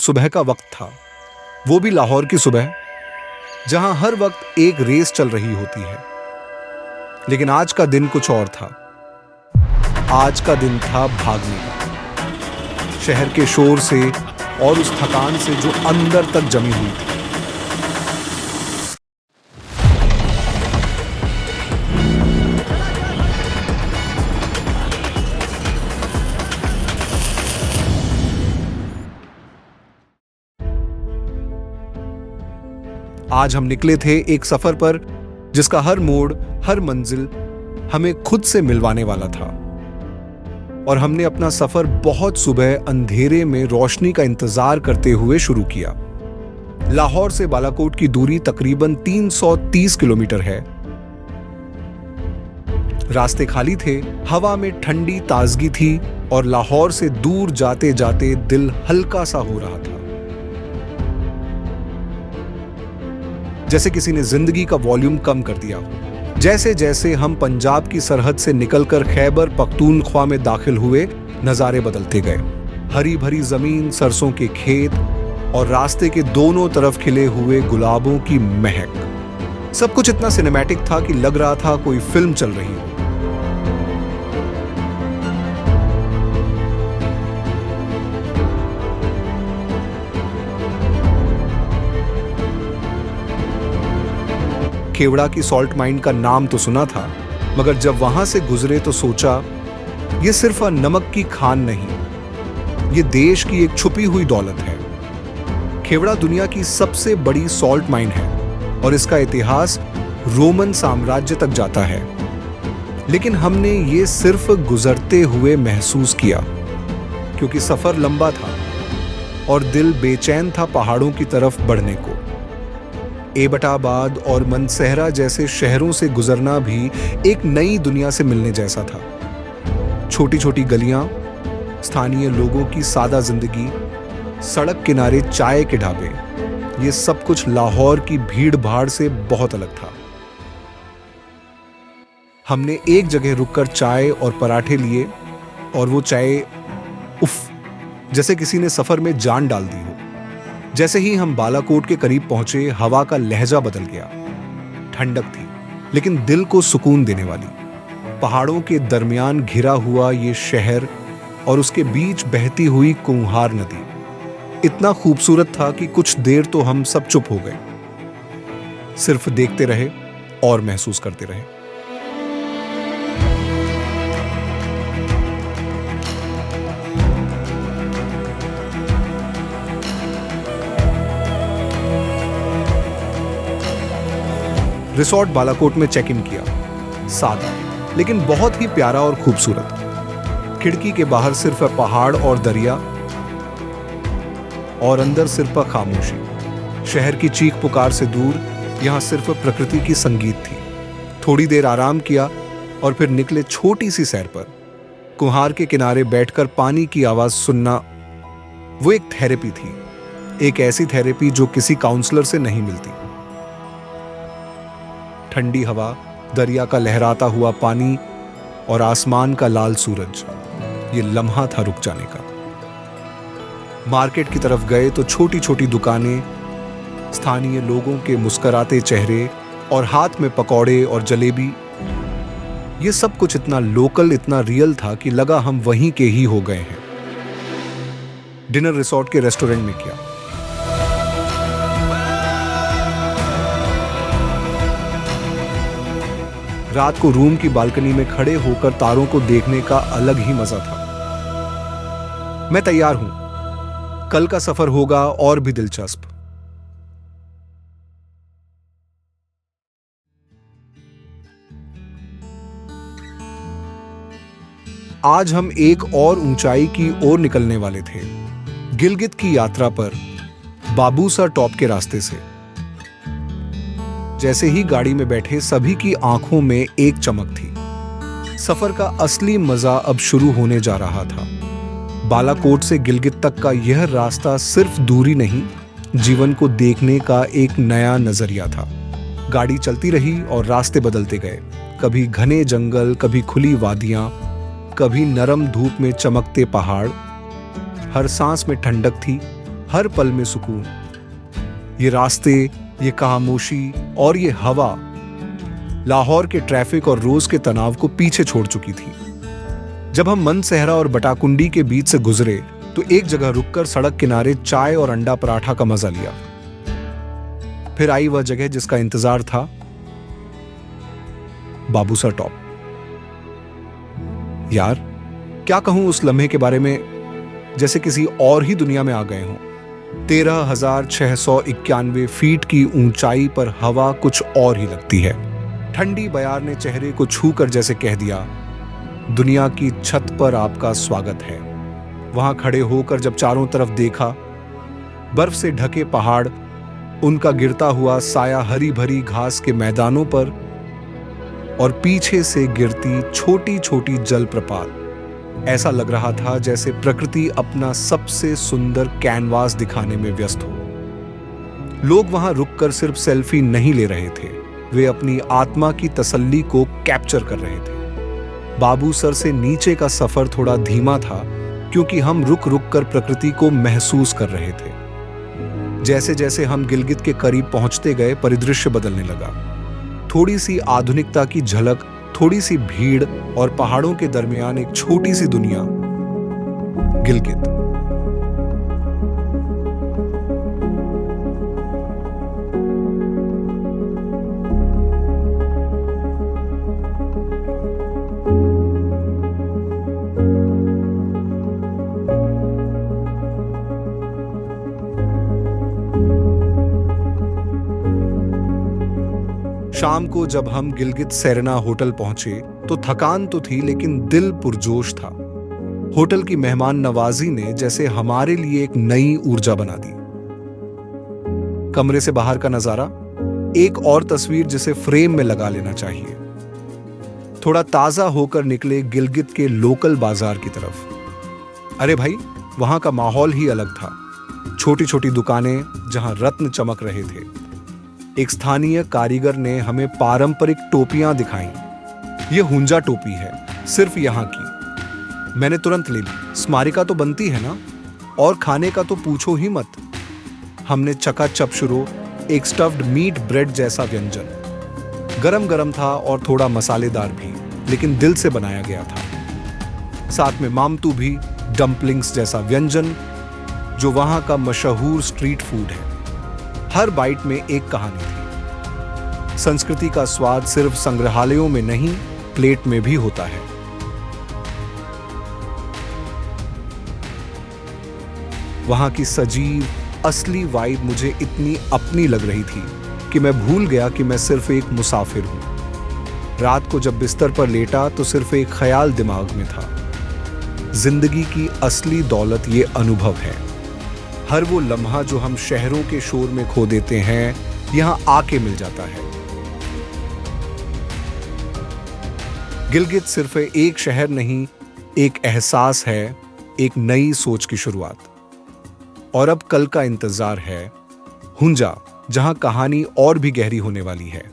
सुबह का वक्त था, वो भी लाहौर की सुबह, जहां हर वक्त एक रेस चल रही होती है। लेकिन आज का दिन कुछ और था। आज का दिन था भागने का, शहर के शोर से और उस थकान से जो अंदर तक जमी हुई थी। आज हम निकले थे एक सफर पर जिसका हर मोड़, हर मंजिल हमें खुद से मिलवाने वाला था। और हमने अपना सफर बहुत सुबह अंधेरे में रोशनी का इंतजार करते हुए शुरू किया। लाहौर से बालाकोट की दूरी तकरीबन 330 किलोमीटर है। रास्ते खाली थे, हवा में ठंडी ताजगी थी और लाहौर से दूर जाते जाते दिल हल्का सा हो रहा था, जैसे किसी ने जिंदगी का वॉल्यूम कम कर दिया हो। जैसे जैसे हम पंजाब की सरहद से निकलकर खैबर पख्तूनख्वा में दाखिल हुए, नजारे बदलते गए। हरी भरी जमीन, सरसों के खेत और रास्ते के दोनों तरफ खिले हुए गुलाबों की महक, सब कुछ इतना सिनेमैटिक था कि लग रहा था कोई फिल्म चल रही हो। खेवड़ा की सॉल्ट माइन का नाम तो सुना था, मगर जब वहां से गुजरे तो सोचा ये सिर्फ नमक की खान नहीं, ये देश की एक छुपी हुई दौलत है। खेवड़ा दुनिया की सबसे बड़ी सॉल्ट माइन है और इसका इतिहास रोमन साम्राज्य तक जाता है। लेकिन हमने ये सिर्फ गुजरते हुए महसूस किया, क्योंकि सफर लंबा था और दिल बेचैन था पहाड़ों की तरफ बढ़ने को। एबटाबाद और मनसहरा जैसे शहरों से गुजरना भी एक नई दुनिया से मिलने जैसा था। छोटी छोटी गलियां, स्थानीय लोगों की सादा जिंदगी, सड़क किनारे चाय के ढाबे, ये सब कुछ लाहौर की भीड़ भाड़ से बहुत अलग था। हमने एक जगह रुककर चाय और पराठे लिए और वो चाय, उफ, जैसे किसी ने सफर में जान डाल दी हो। जैसे ही हम बालाकोट के करीब पहुंचे, हवा का लहजा बदल गया। ठंडक थी, लेकिन दिल को सुकून देने वाली। पहाड़ों के दरमियान घिरा हुआ ये शहर और उसके बीच बहती हुई कुंहार नदी इतना खूबसूरत था कि कुछ देर तो हम सब चुप हो गए, सिर्फ देखते रहे और महसूस करते रहे। रिसोर्ट बालाकोट में चेक इन किया। सादा लेकिन बहुत ही प्यारा और खूबसूरत। खिड़की के बाहर सिर्फ पहाड़ और दरिया और अंदर सिर्फ खामोशी। शहर की चीख पुकार से दूर यहां सिर्फ प्रकृति की संगीत थी। थोड़ी देर आराम किया और फिर निकले छोटी सी सैर पर। कुंहार के किनारे बैठकर पानी की आवाज सुनना, वो एक थेरेपी थी, एक ऐसी थेरेपी जो किसी काउंसलर से नहीं मिलती। ठंडी हवा, दरिया का लहराता हुआ पानी और आसमान का लाल सूरज, ये लम्हा था रुक जाने का। मार्केट की तरफ गए तो छोटी छोटी दुकानें, स्थानीय लोगों के मुस्कुराते चेहरे और हाथ में पकौड़े और जलेबी, ये सब कुछ इतना लोकल, इतना रियल था कि लगा हम वहीं के ही हो गए हैं। डिनर रिसोर्ट के रेस्टोरेंट में किया। रात को रूम की बालकनी में खड़े होकर तारों को देखने का अलग ही मजा था। मैं तैयार हूं, कल का सफर होगा और भी दिलचस्प। आज हम एक और ऊंचाई की ओर निकलने वाले थे, गिलगित की यात्रा पर बाबूसा टॉप के रास्ते से। जैसे ही गाड़ी में बैठे, सभी की आंखों में एक चमक थी। सफर का असली मजा अब शुरू होने जा रहा था। बालाकोट से गिलगित तक का यह रास्ता सिर्फ दूरी नहीं, जीवन को देखने का एक नया नजरिया था। गाड़ी चलती रही और रास्ते बदलते गए। कभी घने जंगल, कभी खुली वादियां, कभी नरम धूप में चमकते पहाड़। हर सांस में ठंडक थी, हर पल में सुकून। ये रास्ते, ये खामोशी और ये हवा लाहौर के ट्रैफिक और रोज के तनाव को पीछे छोड़ चुकी थी। जब हम मनसहरा और बटाकुंडी के बीच से गुजरे तो एक जगह रुककर सड़क किनारे चाय और अंडा पराठा का मजा लिया। फिर आई वह जगह जिसका इंतजार था, बाबूसर टॉप। यार, क्या कहूं उस लम्हे के बारे में, जैसे किसी और ही दुनिया में आ गए हों। 13,691 फीट की ऊंचाई पर हवा कुछ और ही लगती है। ठंडी बयार ने चेहरे को छूकर जैसे कह दिया, दुनिया की छत पर आपका स्वागत है। वहां खड़े होकर जब चारों तरफ देखा, बर्फ से ढके पहाड़, उनका गिरता हुआ साया हरी भरी घास के मैदानों पर और पीछे से गिरती छोटी छोटी जलप्रपात, ऐसा लग रहा था जैसे प्रकृति अपना सबसे सुंदर कैनवास दिखाने में व्यस्त हो। लोग वहां रुककर सिर्फ सेल्फी नहीं ले रहे थे, वे अपनी आत्मा की तसल्ली को कैप्चर कर रहे थे। बाबूसर से नीचे का सफर थोड़ा धीमा था क्योंकि हम रुक रुक कर प्रकृति को महसूस कर रहे थे। जैसे जैसे हम गिलगित के करीब पहुंचते गए, परिदृश्य बदलने लगा। थोड़ी सी आधुनिकता की झलक, थोड़ी सी भीड़ और पहाड़ों के दरमियान एक छोटी सी दुनिया, गिलगित। शाम को जब हम गिलगित सेरेना होटल पहुंचे तो थकान तो थी लेकिन दिल पुरजोश था। होटल की मेहमान नवाजी ने जैसे हमारे लिए एक नई ऊर्जा बना दी। कमरे से बाहर का नजारा, एक और तस्वीर जिसे फ्रेम में लगा लेना चाहिए। थोड़ा ताजा होकर निकले गिलगित के लोकल बाजार की तरफ। अरे भाई, वहां का माहौल ही अलग था। छोटी छोटी दुकानें जहां रत्न चमक रहे थे। एक स्थानीय कारीगर ने हमें पारंपरिक टोपियां दिखाई। ये हुंजा टोपी है, सिर्फ यहाँ की। मैंने तुरंत ले ली। स्मारिका तो बनती है ना, और खाने का तो पूछो ही मत। हमने चकाचक शुरू, एक स्टफ्ड मीट ब्रेड जैसा व्यंजन, गरम गरम था और थोड़ा मसालेदार भी, लेकिन दिल से बनाया गया था। साथ में मामतू भी, डम्पलिंग्स जैसा व्यंजन जो वहां का मशहूर स्ट्रीट फूड है। हर बाइट में एक कहानी थी। संस्कृति का स्वाद सिर्फ संग्रहालयों में नहीं, प्लेट में भी होता है। वहां की सजीव असली वाइब मुझे इतनी अपनी लग रही थी कि मैं भूल गया कि मैं सिर्फ एक मुसाफिर हूं। रात को जब बिस्तर पर लेटा तो सिर्फ एक ख्याल दिमाग में था, जिंदगी की असली दौलत ये अनुभव है। हर वो लम्हा जो हम शहरों के शोर में खो देते हैं, यहां आके मिल जाता है। गिलगित सिर्फ एक शहर नहीं, एक एहसास है, एक नई सोच की शुरुआत। और अब कल का इंतजार है हुंजा, जहां कहानी और भी गहरी होने वाली है।